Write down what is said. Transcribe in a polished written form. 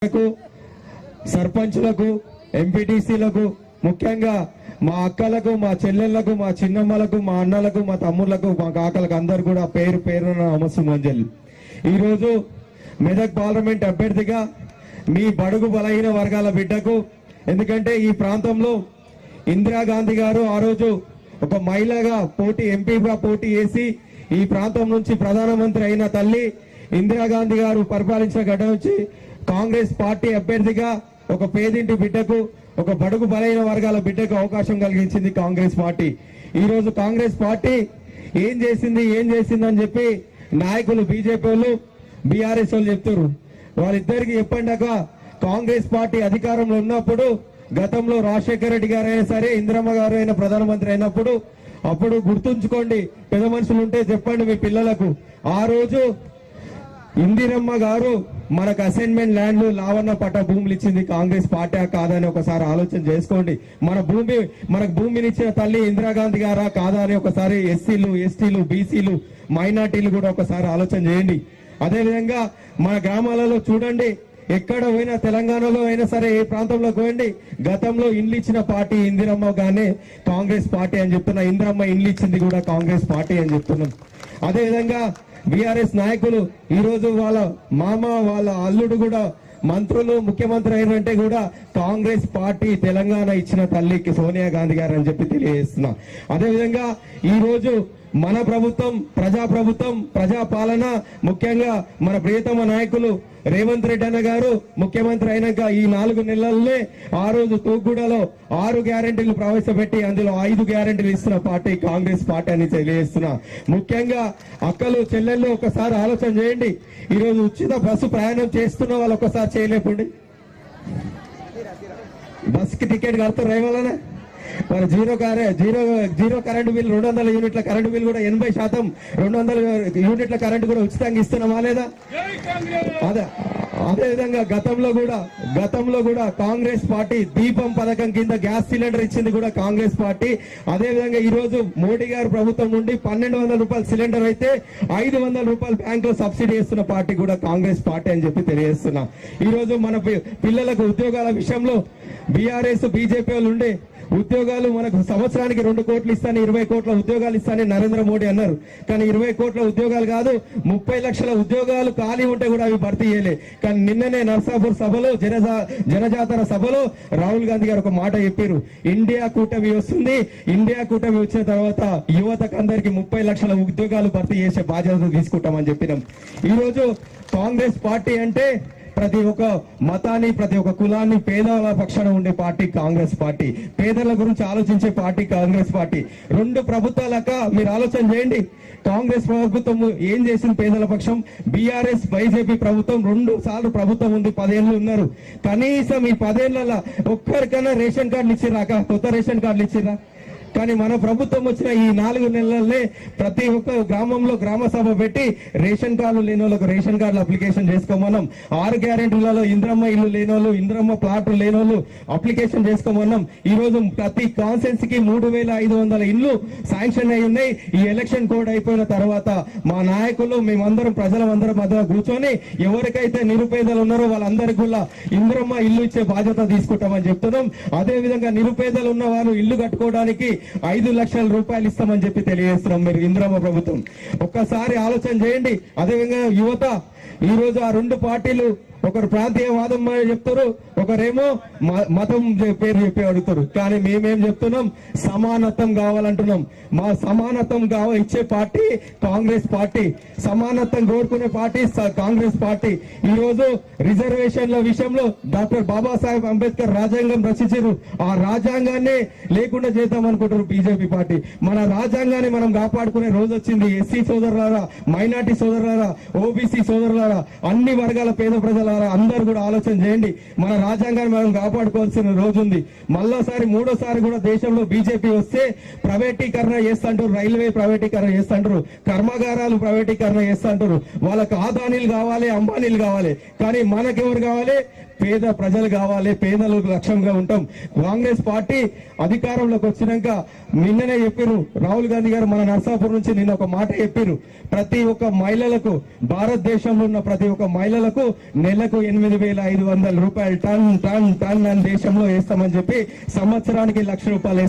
కార్యకర్తలకు, సర్పంచులకు, ఎంపీటీసీలకు, ముఖ్యంగా మా అక్కలకు, మా చెల్లెళ్లకు, మా చిన్నమ్మలకు, మా అన్నలకు, మా తమ్ముళ్లకు, మా కాకలకు అందరు కూడా పేరు పేరున నమస్సుమంజలి. ఈరోజు మెదక్ పార్లమెంట్ అభ్యర్థిగా మీ బడుగు బలహీన వర్గాల బిడ్డకు, ఎందుకంటే ఈ ప్రాంతంలో ఇందిరాగాంధీ గారు ఆ రోజు ఒక మహిళగా ఎంపీగా పోటీ చేసి ఈ ప్రాంతం నుంచి ప్రధానమంత్రి అయిన తల్లి ఇందిరాగాంధీ గారు పరిపాలించిన గడ్డ నుంచి కాంగ్రెస్ పార్టీ అభ్యర్థిగా ఒక పేదింటి బిడ్డకు, ఒక బడుగు బలహీన వర్గాల బిడ్డకు అవకాశం కలిగించింది కాంగ్రెస్ పార్టీ. ఈ రోజు కాంగ్రెస్ పార్టీ ఏం చేసిందని చెప్పి నాయకులు బీజేపీ వాళ్ళు, బీఆర్ఎస్ వాళ్ళు చెప్తారు. వాళ్ళిద్దరికి చెప్పండాక కాంగ్రెస్ పార్టీ అధికారంలో ఉన్నప్పుడు, గతంలో రాజశేఖర రెడ్డి గారు అయినా సరే, ఇందిరమ్మ గారు అయినా ప్రధానమంత్రి అయినప్పుడు, అప్పుడు గుర్తుంచుకోండి, పెద్ద మనుషులు ఉంటే చెప్పండి మీ పిల్లలకు. ఆ రోజు ఇందిరమ్మ గారు మనకు అసైన్మెంట్ ల్యాండ్లు, లావణ పట్ట భూములు ఇచ్చింది కాంగ్రెస్ పార్టీ కాదని ఒకసారి ఆలోచన చేసుకోండి. మనకు భూమిని ఇచ్చిన తల్లి ఇందిరాగాంధీ గారా కాదా అని ఒకసారి ఎస్సీలు, ఎస్టీలు, బీసీలు, మైనార్టీలు కూడా ఒకసారి ఆలోచన చేయండి. అదేవిధంగా మన గ్రామాలలో చూడండి, ఎక్కడ పోయినా, తెలంగాణలో అయినా సరే, ఏ ప్రాంతంలో పోయండి, గతంలో ఇండ్లు ఇచ్చిన పార్టీ ఇందిరమ్మ గానే కాంగ్రెస్ పార్టీ అని చెప్తున్నా. ఇందిరమ్మ ఇండ్లు ఇచ్చింది కూడా కాంగ్రెస్ పార్టీ అని చెప్తున్నాం. అదేవిధంగా బీఆర్ఎస్ నాయకులు ఈ రోజు వాళ్ళ మామ, వాళ్ళ అల్లుడు కూడా మంత్రులు, ముఖ్యమంత్రి అయినంటే కూడా కాంగ్రెస్ పార్టీ తెలంగాణ ఇచ్చిన తల్లికి సోనియా గాంధీ గారు అని చెప్పి తెలియజేస్తున్నా. అదేవిధంగా ఈ రోజు మన ప్రభుత్వం ప్రజాప్రభుత్వం, ప్రజాపాలన, ముఖ్యంగా మన ప్రియతమ నాయకులు రేవంత్ రెడ్డి అన్న గారు ముఖ్యమంత్రి అయినాక ఈ 4 నెలల్లోనే ఆ రోజు తూగుడలో 6 గ్యారెంటీలు ప్రవేశపెట్టి అందులో 5 గ్యారెంటీలు ఇస్తున్న పార్టీ కాంగ్రెస్ పార్టీ అని తెలియజేస్తున్నా. ముఖ్యంగా అక్కలు, చెల్లెళ్ళు ఒకసారి ఆలోచన చేయండి. ఈ రోజు ఉచిత బస్సు ప్రయాణం చేస్తున్న వాళ్ళు ఒకసారి చేయలేకండి. బస్కి టికెట్ కడతారు రేవాలనే, మరి జీరో కరెంటు బిల్, 200 యూనిట్ల కరెంటు బిల్ కూడా 80%, 200 యూనిట్ల కరెంటు కూడా ఉచితంగా ఇస్తున్నామా లేదా? అదేవిధంగా గతంలో కూడా కాంగ్రెస్ పార్టీ దీపం పథకం కింద గ్యాస్ సిలిండర్ ఇచ్చింది కూడా కాంగ్రెస్ పార్టీ. అదేవిధంగా ఈ రోజు మోడీ గారు ప్రభుత్వం నుండి 1200 రూపాయల సిలిండర్ అయితే 500 రూపాయలు బ్యాంక్ లో సబ్సిడీ ఇస్తున్న పార్టీ కూడా కాంగ్రెస్ పార్టీ అని చెప్పి తెలియజేస్తున్నా. ఈ రోజు మన పిల్లలకు ఉద్యోగాల విషయంలో బీఆర్ఎస్, బీజేపీ వాళ్ళు ఉండే ఉద్యోగాలు మనకు సంవత్సరానికి 2 కోట్లు ఇస్తాను, 20 కోట్ల ఉద్యోగాలు ఇస్తానని నరేంద్ర మోడీ అన్నారు. కానీ 20 కోట్ల ఉద్యోగాలు కాదు, 30 లక్షల ఉద్యోగాలు ఖాళీ ఉంటే కూడా అవి భర్తీ చేయలే. కానీ నిన్ననే నర్సాపూర్ సభలో, జనజాతర సభలో రాహుల్ గాంధీ గారు ఒక మాట చెప్పారు, ఇండియా కూటమి వస్తుంది, ఇండియా కూటమి వచ్చిన తర్వాత యువతకు అందరికి 30 లక్షల ఉద్యోగాలు భర్తీ చేసే బాధ్యత తీసుకుంటామని చెప్పినాం. ఈ రోజు కాంగ్రెస్ పార్టీ అంటే ప్రతి ఒక్క మతాన్ని, ప్రతి ఒక్క కులాన్ని, పేదల పక్షాన ఉండే పార్టీ కాంగ్రెస్ పార్టీ. పేదల గురించి ఆలోచించే పార్టీ కాంగ్రెస్ పార్టీ. 2 ప్రభుత్వాలక మీరు ఆలోచన చేయండి. కాంగ్రెస్ ప్రభుత్వం ఏం చేసింది పేదల పక్షం? బీఆర్ఎస్, బీజేపీ ప్రభుత్వం 2 సార్లు ప్రభుత్వం ఉంది, 10 ఏళ్ళు ఉన్నారు. కనీసం ఈ 10 ఏళ్లలో ఒక్కరికైనా రేషన్ కార్డులు ఇచ్చిరాక, కొత్త రేషన్ కార్డులు ఇచ్చిరా? కానీ మన ప్రభుత్వం వచ్చిన ఈ 4 నెలలనే ప్రతి ఒక్క గ్రామంలో గ్రామ సభ పెట్టి రేషన్ కార్డులు లేని వాళ్ళకు రేషన్ కార్డులు అప్లికేషన్ చేసుకోమన్నాం. 6 గ్యారెంటీలలో ఇంద్రమ్మ ఇల్లు లేనోళ్ళు, ఇంద్రమ్మ ప్లాట్లు లేనోళ్ళు అప్లికేషన్ చేసుకోమన్నాం. ఈ రోజు ప్రతి కాన్స్టెన్సీకి 3500 ఇల్లు శాంక్షన్ అయి ఉన్నాయి. ఈ ఎలక్షన్ కోడ్ అయిపోయిన తర్వాత మా నాయకులు, మేమందరం ప్రజలందరం మధ్య కూర్చొని ఎవరికైతే నిరుపేదలు ఉన్నారో వాళ్ళందరికీ కూడా ఇంద్రమ్మ ఇల్లు ఇచ్చే బాధ్యత తీసుకుంటామని చెప్తున్నాం. అదే విధంగా నిరుపేదలు ఉన్న వారు ఇల్లు కట్టుకోవడానికి 5 లక్షల రూపాయలు ఇస్తామని చెప్పి తెలియజేస్తున్నాం. మీరు ఇందిరమ్మ ప్రభుత్వం ఒక్కసారి ఆలోచన చేయండి. అదేవిధంగా యువత, ఈ రోజు ఆ 2 పార్టీలు ఒకరు ప్రాంతీయవాదం చెప్తారు, ఒకరేమో మతం పేరు చెప్పి అడుగుతారు. కానీ మేమేం చెప్తున్నాం? సమానత్వం కావాలంటున్నాం. మా సమానత్వం ఇచ్చే పార్టీ కాంగ్రెస్ పార్టీ. సమానత్వం కోరుకునే పార్టీ కాంగ్రెస్ పార్టీ. ఈ రోజు రిజర్వేషన్ల విషయంలో డాక్టర్ బాబాసాహెబ్ అంబేద్కర్ రాజ్యాంగం రచించారు. ఆ రాజ్యాంగాన్ని లేకుండా చేద్దాం అనుకుంటారు బీజేపీ పార్టీ. మన రాజ్యాంగాన్ని మనం కాపాడుకునే రోజు వచ్చింది. ఎస్సీ సోదరులారా, మైనార్టీ సోదరులారా, ఓబీసీ సోదరులారా, అన్ని వర్గాల పేద ప్రజల అందరూ కూడా ఆలోచన చేయండి. మన రాజ్యాంగాన్ని మనం కాపాడుకోవాల్సిన రోజు ఉంది. మళ్ళోసారి 3వ కూడా దేశంలో బీజేపీ వస్తే ప్రైవేటీకరణ చేస్తుంటారు, రైల్వే ప్రైవేటీకరణ చేస్తుంటారు, కర్మాగారాలు ప్రైవేటీకరణ చేస్తుంటారు. వాళ్ళకు ఆదానీలు కావాలి, అంబానీలు కావాలి. కానీ మనకెవరు కావాలి? పేద ప్రజలు కావాలి. పేదలు లక్ష్యంగా ఉంటాం. కాంగ్రెస్ పార్టీ అధికారంలోకి వచ్చినాక నిన్ననే చెప్పారు రాహుల్ గాంధీ గారు, మన నర్సాపూర్ నుంచి నిన్న ఒక మాట చెప్పారు, ప్రతి ఒక్క మహిళలకు, భారతదేశంలో ఉన్న ప్రతి ఒక్క మహిళలకు నెలకు 8,500 రూపాయలు టన్ టన్ టన్ అని దేశంలో వేస్తామని చెప్పి సంవత్సరానికి 1,00,000 రూపాయలు